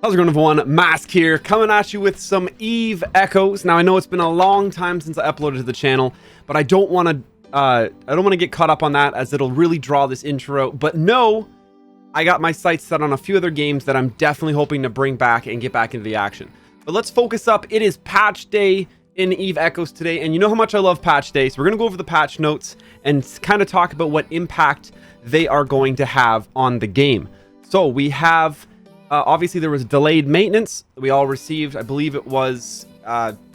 How's it going, everyone? Mask here, coming at you with some Eve echoes. Now, I know it's been a long time since I uploaded to the channel, but I don't want to get caught up on that, as it'll really draw this intro out. But no, I got my sights set on a few other games that I'm definitely hoping to bring back and get back into the action. But let's focus up. It is patch day in Eve Echoes today, and you know how much I love patch day, so we're going to go over the patch notes and kind of talk about what impact they are going to have on the game. So we have... obviously, there was delayed maintenance that we all received. I believe it was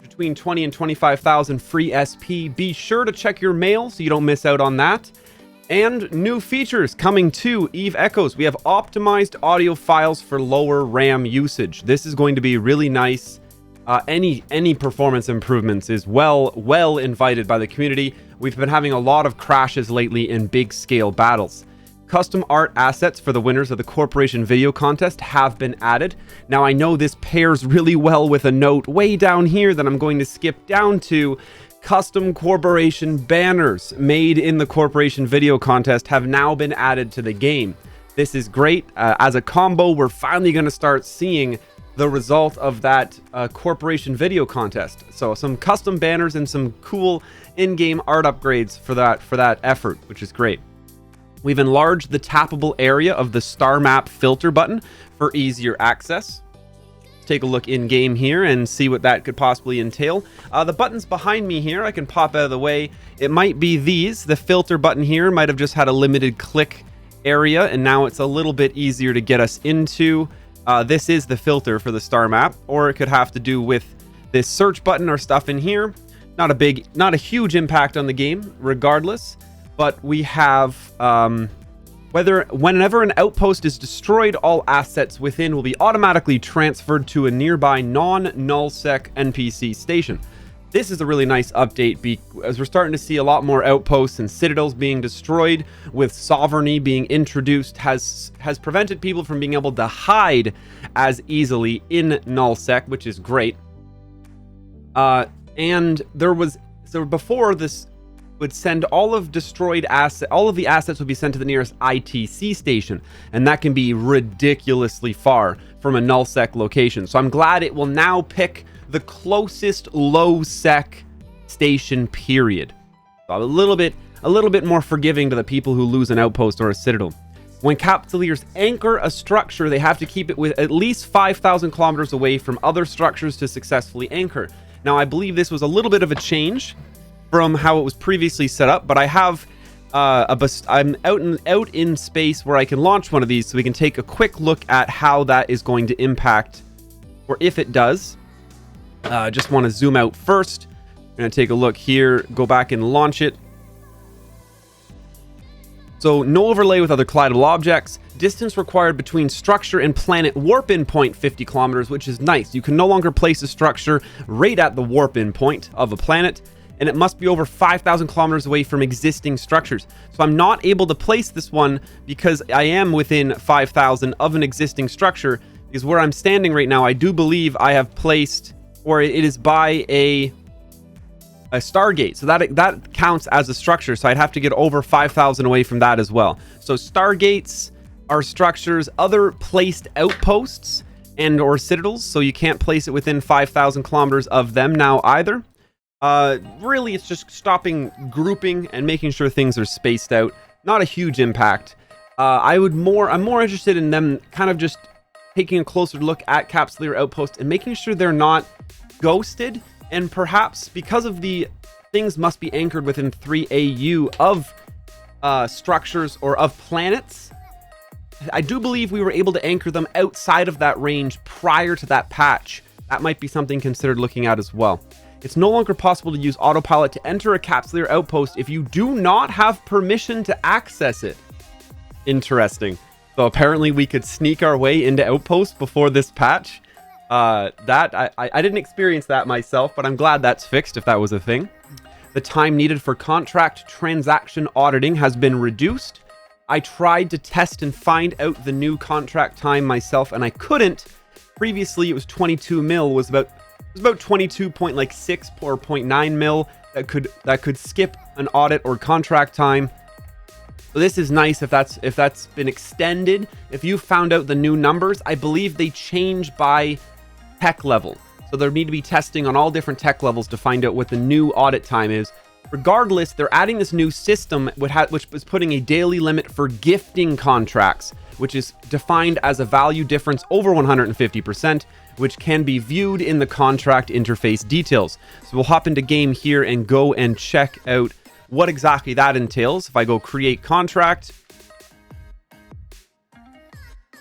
between 20 and 25,000 free SP. Be sure to check your mail so you don't miss out on that. And new features coming to Eve Echoes. We have optimized audio files for lower RAM usage. This is going to be really nice. Any performance improvements is well invited by the community. We've been having a lot of crashes lately in big scale battles. Custom art assets for the winners of the Corporation video contest have been added. Now, I know this pairs really well with a note way down here that I'm going to skip down to. Custom Corporation banners made in the Corporation video contest have now been added to the game. This is great. As a combo, we're finally going to start seeing the result of that Corporation video contest. So some custom banners and some cool in-game art upgrades for that effort, which is great. We've enlarged the tappable area of the star map filter button for easier access. Let's take a look in game here and see what that could possibly entail. The buttons behind me here, I can pop out of the way. It might be these. The filter button here might have just had a limited click area, and now it's a little bit easier to get us into. This is the filter for the star map, or it could have to do with this search button or stuff in here. Not a huge impact on the game, regardless. But we have, whenever an outpost is destroyed, all assets within will be automatically transferred to a nearby non-nullsec NPC station. This is a really nice update, as we're starting to see a lot more outposts and citadels being destroyed, with sovereignty being introduced, has prevented people from being able to hide as easily in nullsec, which is great. And before this would send all of the assets would be sent to the nearest ITC station, and that can be ridiculously far from a nullsec location. So I'm glad it will now pick the closest low sec station, period. So a little bit more forgiving to the people who lose an outpost or a citadel. When Capsuleers anchor a structure, they have to keep it with at least 5,000 kilometers away from other structures to successfully anchor. Now, I believe this was a little bit of a change from how it was previously set up, but I have I'm out in space where I can launch one of these, so we can take a quick look at how that is going to impact, or if it does. Just want to zoom out first. I'm going to take a look here, go back and launch it. So no overlay with other collidable objects. Distance required between structure and planet warp-in point 50 kilometers, which is nice. You can no longer place a structure right at the warp-in point of a planet, and it must be over 5,000 kilometers away from existing structures. So I'm not able to place this one because I am within 5,000 of an existing structure, because where I'm standing right now, I do believe I have placed, or it is by a Stargate. So that counts as a structure. So I'd have to get over 5,000 away from that as well. So Stargates are structures, other placed outposts and or citadels. So you can't place it within 5,000 kilometers of them now either. Really, it's just stopping grouping and making sure things are spaced out. Not a huge impact. I'm more interested in them kind of just taking a closer look at Capsuleer Outpost and making sure they're not ghosted, and perhaps because of the things must be anchored within 3 AU of structures or of planets. I do believe we were able to anchor them outside of that range prior to that patch. That might be something considered looking at as well. It's no longer possible to use autopilot to enter a Capsuleer outpost if you do not have permission to access it. Interesting. So apparently we could sneak our way into outposts before this patch. I didn't experience that myself, but I'm glad that's fixed if that was a thing. The time needed for contract transaction auditing has been reduced. I tried to test and find out the new contract time myself, and I couldn't. Previously, it was 22 mil, was about 22.6 or 0.9 mil that could skip an audit or contract time. So this is nice if that's been extended. If you found out the new numbers, I believe they change by tech level. So there need to be testing on all different tech levels to find out what the new audit time is. Regardless, they're adding this new system which was putting a daily limit for gifting contracts, which is defined as a value difference over 150%, which can be viewed in the contract interface details. So we'll hop into game here and go and check out what exactly that entails. If I go create contract,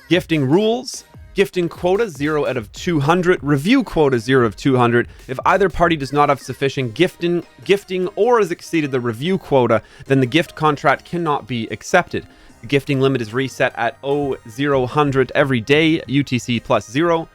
gifting rules, gifting quota 0 out of 200, review quota 0 of 200. If either party does not have sufficient gifting or has exceeded the review quota, then the gift contract cannot be accepted. The gifting limit is reset at 0.000 every day, UTC plus 0.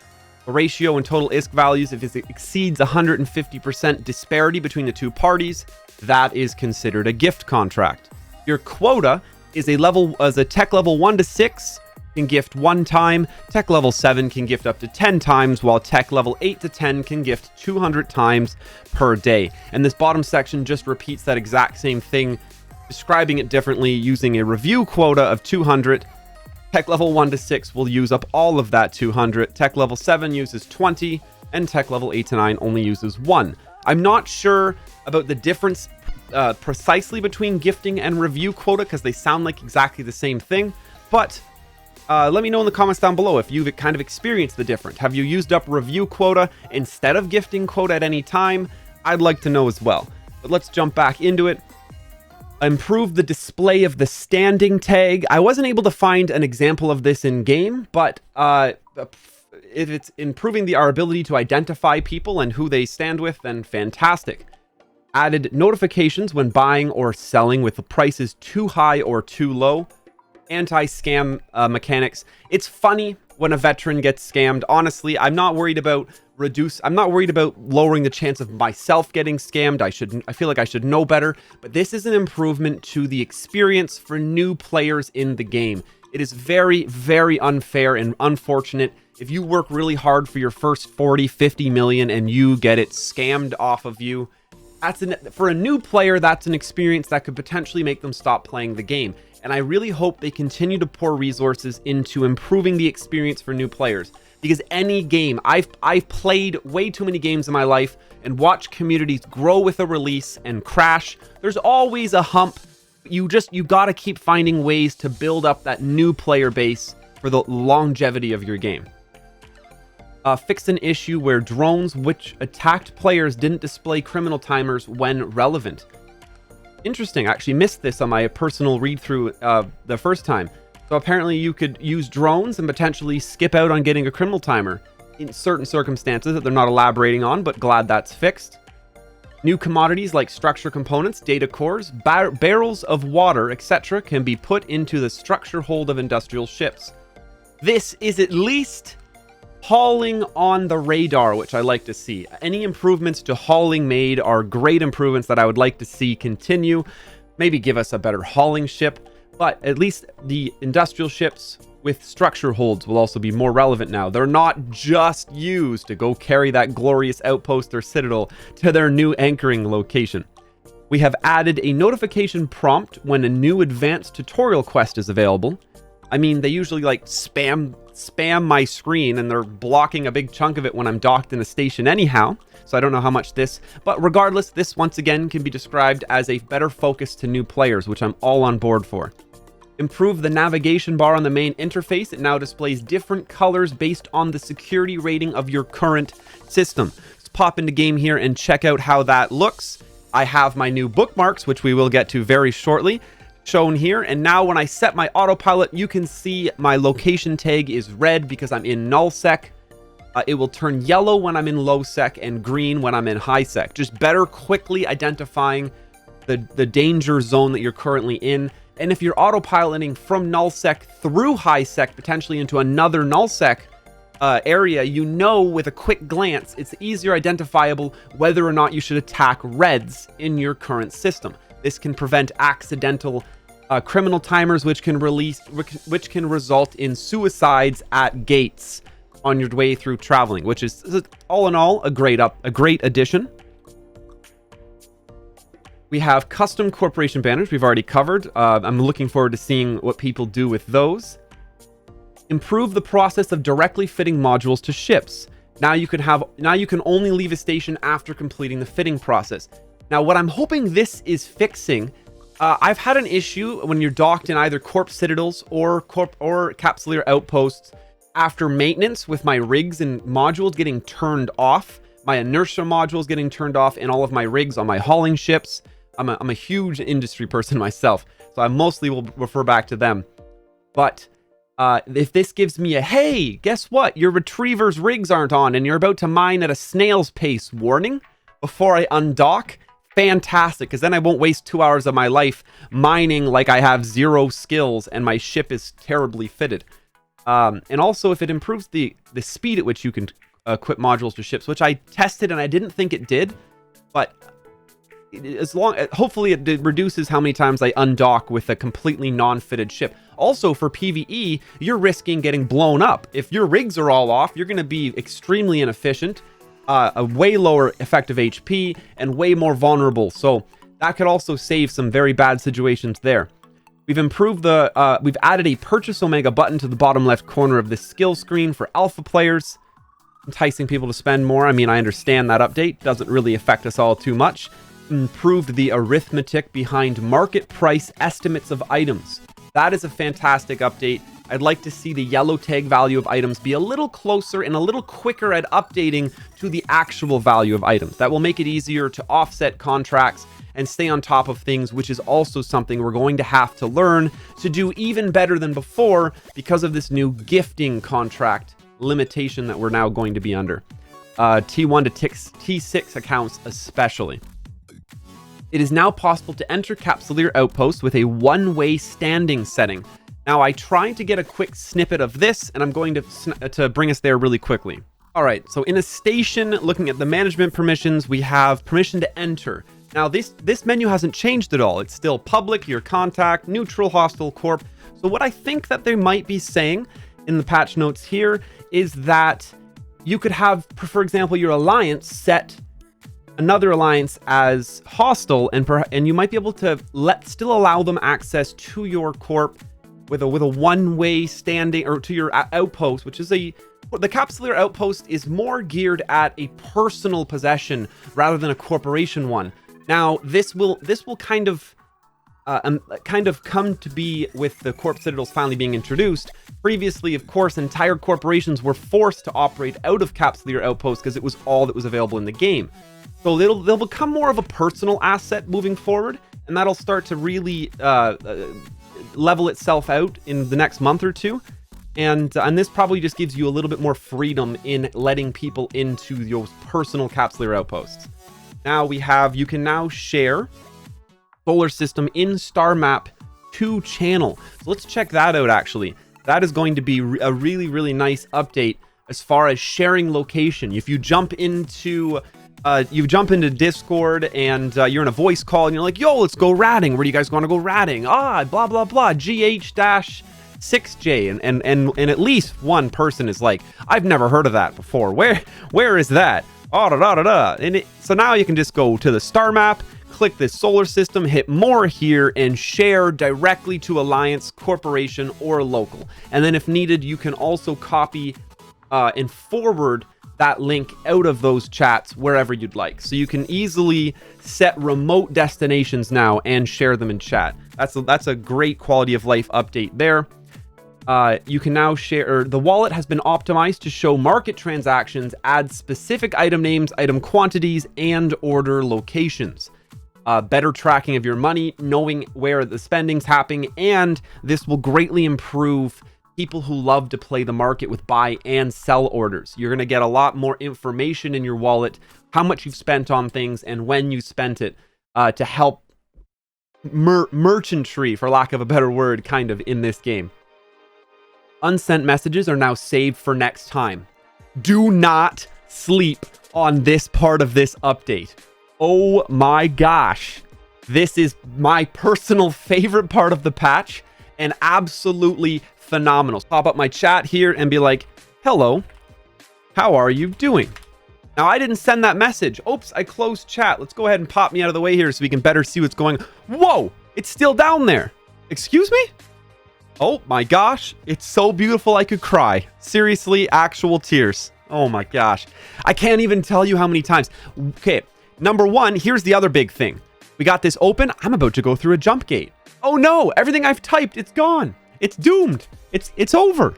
The ratio and total ISK values, if it exceeds 150% disparity between the two parties, that is considered a gift contract. Your quota is a tech level 1 to 6 can gift 1 time, tech level 7 can gift up to 10 times, while tech level 8 to 10 can gift 200 times per day. And this bottom section just repeats that exact same thing, describing it differently using a review quota of 200. Tech level 1 to 6 will use up all of that 200. Tech level 7 uses 20, and tech level 8 to 9 only uses 1. I'm not sure about the difference precisely between gifting and review quota because they sound like exactly the same thing, but let me know in the comments down below if you've kind of experienced the difference. Have you used up review quota instead of gifting quota at any time? I'd like to know as well. But let's jump back into it. Improve the display of the standing tag. I wasn't able to find an example of this in game, but if it's improving our ability to identify people and who they stand with, then fantastic. Added notifications when buying or selling with the prices too high or too low. Anti-scam mechanics. It's funny when a veteran gets scammed. Honestly, I'm not worried about lowering the chance of myself getting scammed. I feel like I should know better, but this is an improvement to the experience for new players in the game. It is very, very unfair and unfortunate if you work really hard for your first 40, 50 million and you get it scammed off of you. For a new player, that's an experience that could potentially make them stop playing the game. And I really hope they continue to pour resources into improving the experience for new players. Because any game, I've played way too many games in my life and watched communities grow with a release and crash. There's always a hump. You gotta keep finding ways to build up that new player base for the longevity of your game. Fix an issue where drones which attacked players didn't display criminal timers when relevant. Interesting. I actually missed this on my personal read through the first time. So apparently you could use drones and potentially skip out on getting a criminal timer in certain circumstances that they're not elaborating on, but glad that's fixed. New commodities like structure components, data cores, barrels of water, etc. can be put into the structure hold of industrial ships. This is at least hauling on the radar, which I like to see. Any improvements to hauling made are great improvements that I would like to see continue. Maybe give us a better hauling ship, but at least the industrial ships with structure holds will also be more relevant now. They're not just used to go carry that glorious outpost or citadel to their new anchoring location. We have added a notification prompt when a new advanced tutorial quest is available. I mean, they usually like spam my screen and they're blocking a big chunk of it when I'm docked in a station anyhow. So I don't know how much but regardless, this once again can be described as a better focus to new players, which I'm all on board for. Improve the navigation bar on the main interface. It now displays different colors based on the security rating of your current system. Let's pop into game here and check out how that looks. I have my new bookmarks, which we will get to very shortly, shown here. And now when I set my autopilot, you can see my location tag is red because I'm in nullsec. It will turn yellow when I'm in low sec and green when I'm in high sec. Just better quickly identifying the danger zone that you're currently in. And if you're autopiloting from nullsec through high sec, potentially into another nullsec area, you know with a quick glance, it's easier identifiable whether or not you should attack reds in your current system. This can prevent accidental criminal timers, which can result in suicides at gates on your way through traveling, which is all in all a great addition. We have custom corporation banners we've already covered. I'm looking forward to seeing what people do with those. Improve the process of directly fitting modules to ships. Now you can only leave a station after completing the fitting process. Now what I'm hoping this is fixing, I've had an issue when you're docked in either Corp Citadels or Capsuleer Outposts after maintenance with my rigs and modules getting turned off, my inertia modules getting turned off in all of my rigs on my hauling ships. I'm a huge industry person myself, so I mostly will refer back to them. But if this gives me a, hey, guess what? Your retriever's rigs aren't on and you're about to mine at a snail's pace warning before I undock, fantastic, because then I won't waste 2 hours of my life mining like I have 0 skills and my ship is terribly fitted. And also if it improves the speed at which you can equip modules to ships, which I tested and I didn't think it did, but hopefully it reduces how many times I undock with a completely non-fitted ship. Also for PvE, you're risking getting blown up. If your rigs are all off, you're going to be extremely inefficient, a way lower effective HP, and way more vulnerable. So that could also save some very bad situations there. We've improved we've added a Purchase Omega button to the bottom left corner of this skill screen for alpha players, enticing people to spend more. I mean, I understand that update doesn't really affect us all too much. Improved the arithmetic behind market price estimates of items. That is a fantastic update. I'd like to see the yellow tag value of items be a little closer and a little quicker at updating to the actual value of items. That will make it easier to offset contracts and stay on top of things, which is also something we're going to have to learn to do even better than before because of this new gifting contract limitation that we're now going to be under. T1 to T6 accounts especially. It is now possible to enter Capsuleer Outpost with a one-way standing setting. Now, I tried to get a quick snippet of this, and I'm going to bring us there really quickly. All right, so in a station, looking at the management permissions, we have permission to enter. Now, this menu hasn't changed at all. It's still public, your contact, neutral, hostile, corp. So what I think that they might be saying in the patch notes here is that you could have, for example, your alliance set another alliance as hostile, and you might be able to still allow them access to your corp with a one-way standing, or to your outpost, which is the Capsuleer Outpost is more geared at a personal possession rather than a corporation one. Now this will kind of come to be with the Corp Citadels finally being introduced. Previously, of course, entire corporations were forced to operate out of Capsuleer Outpost because it was all that was available in the game. So they'll become more of a personal asset moving forward, and that'll start to really level itself out in the next month or two. And this probably just gives you a little bit more freedom in letting people into your personal Capsuleer Outposts. Now you can now share solar system in star map to channel. So let's check that out. Actually, that is going to be a really, really nice update as far as sharing location. If you jump into Discord and you're in a voice call and you're like, yo, let's go ratting. Where do you guys want to go ratting? Blah, blah, blah, GH-6J. And at least one person is like, I've never heard of that before. Where is that? So now you can just go to the star map, click this solar system, hit more here, and share directly to Alliance, Corporation, or local. And then if needed, you can also copy and forward that link out of those chats wherever you'd like. So you can easily set remote destinations now and share them in chat. That's a great quality of life update there. You can now share, the wallet has been optimized to show market transactions, add specific item names, item quantities, and order locations. Better tracking of your money, knowing where the spending's happening, and this will greatly improve people who love to play the market with buy and sell orders. You're going to get a lot more information in your wallet, how much you've spent on things and when you spent it, to help merchantry, for lack of a better word, kind of in this game. Unsent messages are now saved for next time. Do not sleep on this part of this update. Oh my gosh. This is my personal favorite part of the patch and absolutely phenomenal. Pop up my chat here and be like, hello, how are you doing? Now, I didn't send that message. Oops, I closed chat. Let's go ahead and pop me out of the way here so we can better see what's going on. Whoa, it's still down there. Excuse me? Oh my gosh, it's so beautiful I could cry. Seriously, actual tears. Oh my gosh. I can't even tell you how many times. Okay, number one, here's the other big thing. We got this open. I'm about to go through a jump gate. Oh no, everything I've typed, it's gone. It's doomed. It's over.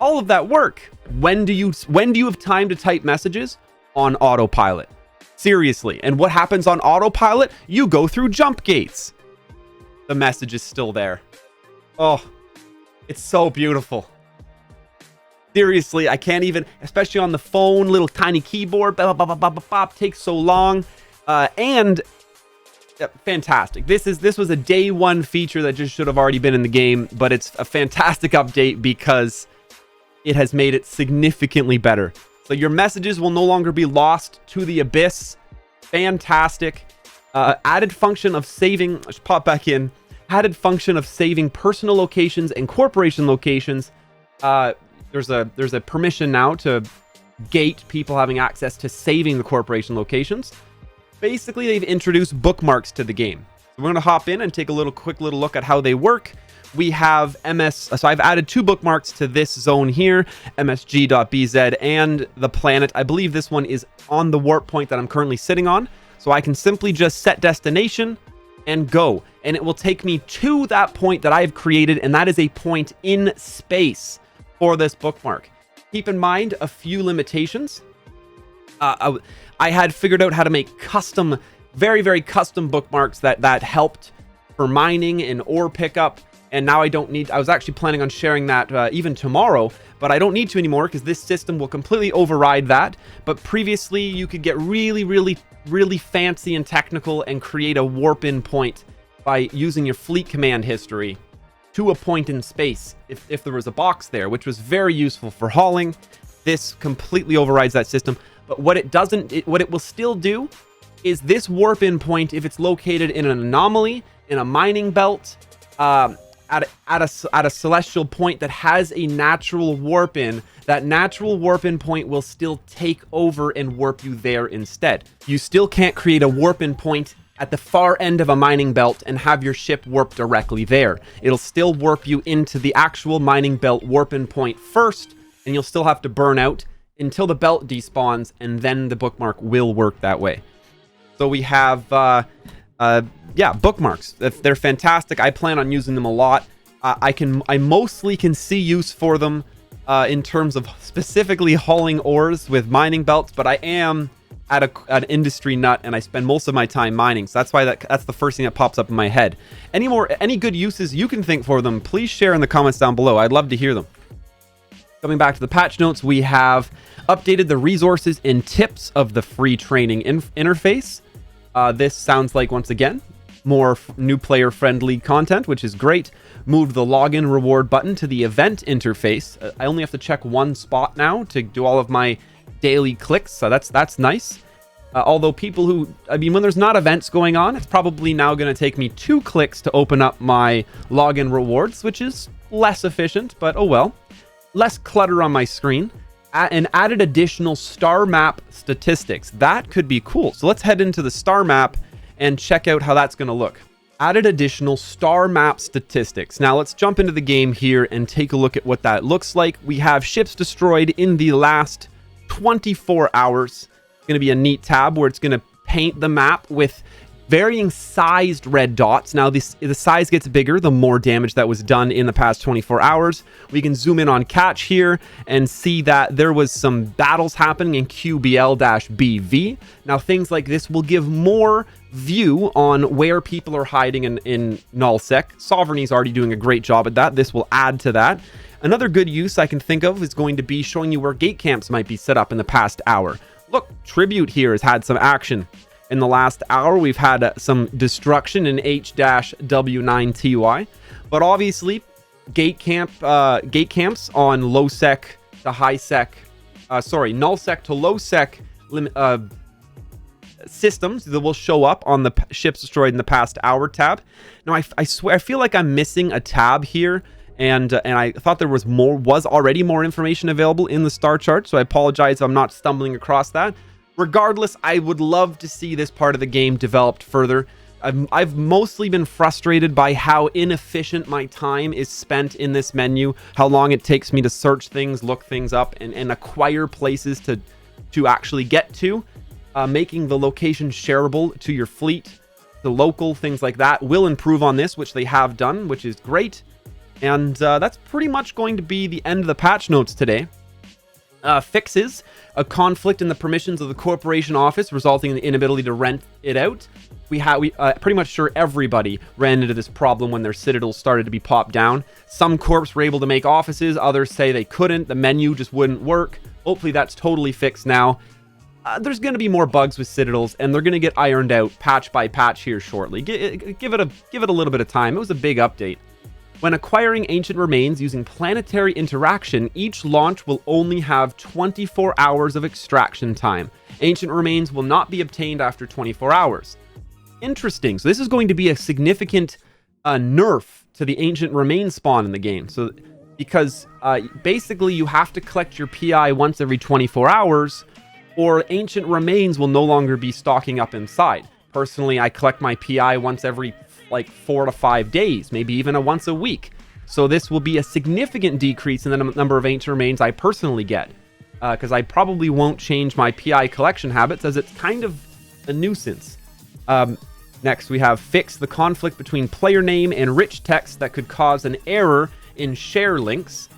All of that work. When do you have time to type messages? On autopilot. Seriously. And what happens on autopilot? You go through jump gates. The message is still there. Oh, it's so beautiful. Seriously, I can't even, especially on the phone, little tiny keyboard, blah, blah, blah, blah, blah, blah, takes so long. And fantastic. This was a day one feature that just should have already been in the game, but it's a fantastic update because it has made it significantly better. So your messages will no longer be lost to the abyss. Fantastic. Added function of saving, let's pop back in. Added function of saving personal locations and corporation locations. There's a permission now to gate people having access to saving the corporation locations. Basically, they've introduced bookmarks to the game. So we're going to hop in and take a quick little look at how they work. We have so I've added 2 bookmarks to this zone here, msg.bz and the planet. I believe this one is on the warp point that I'm currently sitting on. So I can simply just set destination and go. And it will take me to that point that I've created, and that is a point in space for this bookmark. Keep in mind a few limitations. I had figured out how to make custom, very, very custom bookmarks that helped for mining and ore pickup. And now I don't need, I was actually planning on sharing that even tomorrow, but I don't need to anymore because this system will completely override that. But previously you could get really, really, really fancy and technical and create a warp in point by using your fleet command history to a point in space if there was a box there, which was very useful for hauling. This completely overrides that system. But what it doesn't, what it will still do is this warp in point, if it's located in an anomaly, in a mining belt, at a celestial point that has a natural warp in, that natural warp in point will still take over and warp you there instead. You still can't create a warp in point at the far end of a mining belt and have your ship warp directly there. It'll still warp you into the actual mining belt warp in point first, and you'll still have to burn out until the belt despawns, and then the bookmark will work that way. So we have yeah, bookmarks. They're fantastic. I plan on using them a lot. I mostly can see use for them in terms of specifically hauling ores with mining belts, but I am an industry nut and I spend most of my time mining. So that's why that's the first thing that pops up in my head. Any good uses you can think for them, please share in the comments down below. I'd love to hear them. Coming back to the patch notes, we have updated the resources and tips of the free training interface. This sounds like, once again, more new player friendly content, which is great. Moved the login reward button to the event interface. I only have to check one spot now to do all of my daily clicks, so that's nice. Although people who, when there's not events going on, it's probably now going to take me 2 clicks to open up my login rewards, which is less efficient, but oh well. Less clutter on my screen. And added additional star map statistics. That could be cool. So let's head into the star map and check out how that's going to look. Added additional star map statistics. Now let's jump into the game here and take a look at what that looks like. We have ships destroyed in the last 24 hours. It's going to be a neat tab where it's going to paint the map with varying sized red dots. Now the size gets bigger the more damage that was done in the past 24 hours. We can zoom in on catch here and see that there was some battles happening in QBL-BV. Now things like this will give more view on where people are hiding in nullsec. Sovereignty's already doing a great job at that. This will add to that. Another good use I can think of is going to be showing you where gate camps might be set up in the past hour. Look, Tribute here has had some action. In the last hour, we've had some destruction in H-W9TY, but obviously gate camps on low sec to high sec, null sec to low sec systems that will show up on the ships destroyed in the past hour tab. Now I swear I feel like I'm missing a tab here, and I thought there was already more information available in the star chart, so I apologize if I'm not stumbling across that. Regardless, I would love to see this part of the game developed further. I've mostly been frustrated by how inefficient my time is spent in this menu, how long it takes me to search things, look things up, and acquire places to actually get to. Making the location shareable to your fleet, the local, things like that, will improve on this, which they have done, which is great. And that's pretty much going to be the end of the patch notes today. Fixes: a conflict in the permissions of the corporation office, resulting in the inability to rent it out. We pretty much sure everybody ran into this problem when their citadels started to be popped down. Some corps were able to make offices, others say they couldn't. The menu just wouldn't work. Hopefully that's totally fixed now. There's going to be more bugs with citadels, and they're going to get ironed out patch by patch here shortly. Give it a little bit of time. It was a big update. When acquiring ancient remains using planetary interaction, each launch will only have 24 hours of extraction time. Ancient remains will not be obtained after 24 hours. Interesting. So this is going to be a significant nerf to the ancient remain spawn in the game. So because basically you have to collect your PI once every 24 hours, or ancient remains will no longer be stocking up inside. Personally, I collect my PI once every like 4 to 5 days, maybe even once a week. So this will be a significant decrease in the number of ancient remains I personally get, because I probably won't change my PI collection habits, as it's kind of a nuisance. Next, we have fix the conflict between player name and rich text that could cause an error in share links.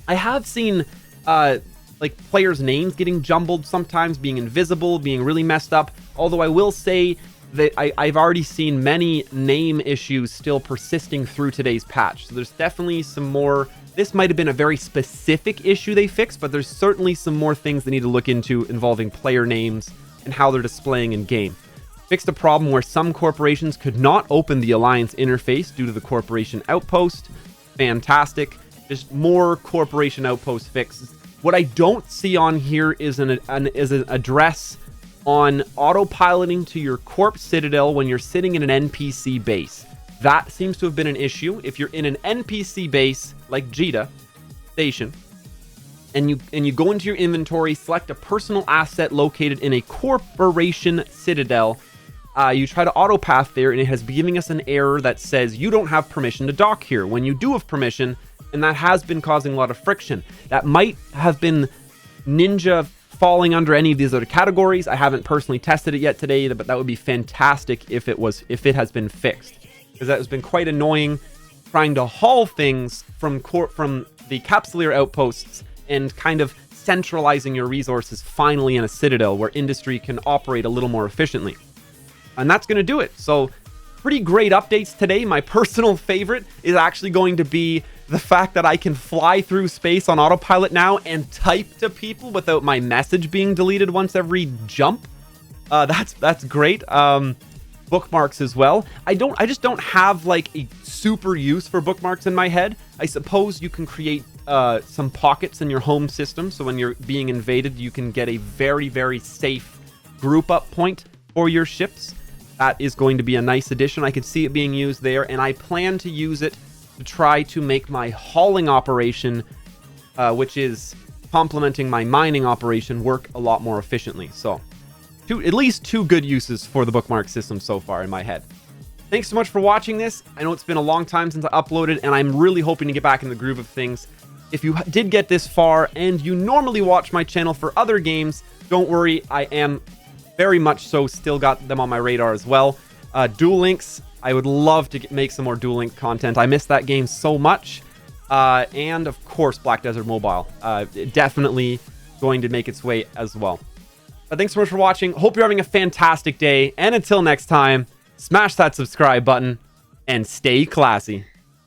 I have seen like players' names getting jumbled sometimes, being invisible, being really messed up. Although I will say that I've already seen many name issues still persisting through today's patch. So there's definitely some more. This might have been a very specific issue they fixed, but there's certainly some more things they need to look into involving player names and how they're displaying in game. Fixed a problem where some corporations could not open the Alliance interface due to the corporation outpost. Fantastic. Just more corporation outpost fixes. What I don't see on here is an address on autopiloting to your corp citadel when you're sitting in an NPC base. That seems to have been an issue. If you're in an NPC base like Jita Station, and you go into your inventory, select a personal asset located in a corporation citadel, you try to autopath there, and it has been giving us an error that says you don't have permission to dock here when you do have permission, and that has been causing a lot of friction. That might have been Ninja falling under any of these other categories. I haven't personally tested it yet today, but that would be fantastic if it has been fixed, because that has been quite annoying trying to haul things from the Capsuleer outposts and kind of centralizing your resources finally in a citadel where industry can operate a little more efficiently. And that's going to do it. So pretty great updates today. My personal favorite is actually going to be the fact that I can fly through space on autopilot now and type to people without my message being deleted once every jump. That's great. Bookmarks as well. I just don't have like a super use for bookmarks in my head. I suppose you can create some pockets in your home system, so when you're being invaded, you can get a very, very safe group up point for your ships. That is going to be a nice addition. I could see it being used there, and I plan to use it to try to make my hauling operation, which is complementing my mining operation, work a lot more efficiently. So at least two good uses for the bookmark system so far in my head. Thanks so much for watching this. I know it's been a long time since I uploaded, and I'm really hoping to get back in the groove of things. If you did get this far and you normally watch my channel for other games, don't worry, I am very much so still got them on my radar as well. Duel Links, I would love to make some more Duel Link content. I miss that game so much. And of course, Black Desert Mobile. Definitely going to make its way as well. Thanks so much for watching. Hope you're having a fantastic day. And until next time, smash that subscribe button and stay classy.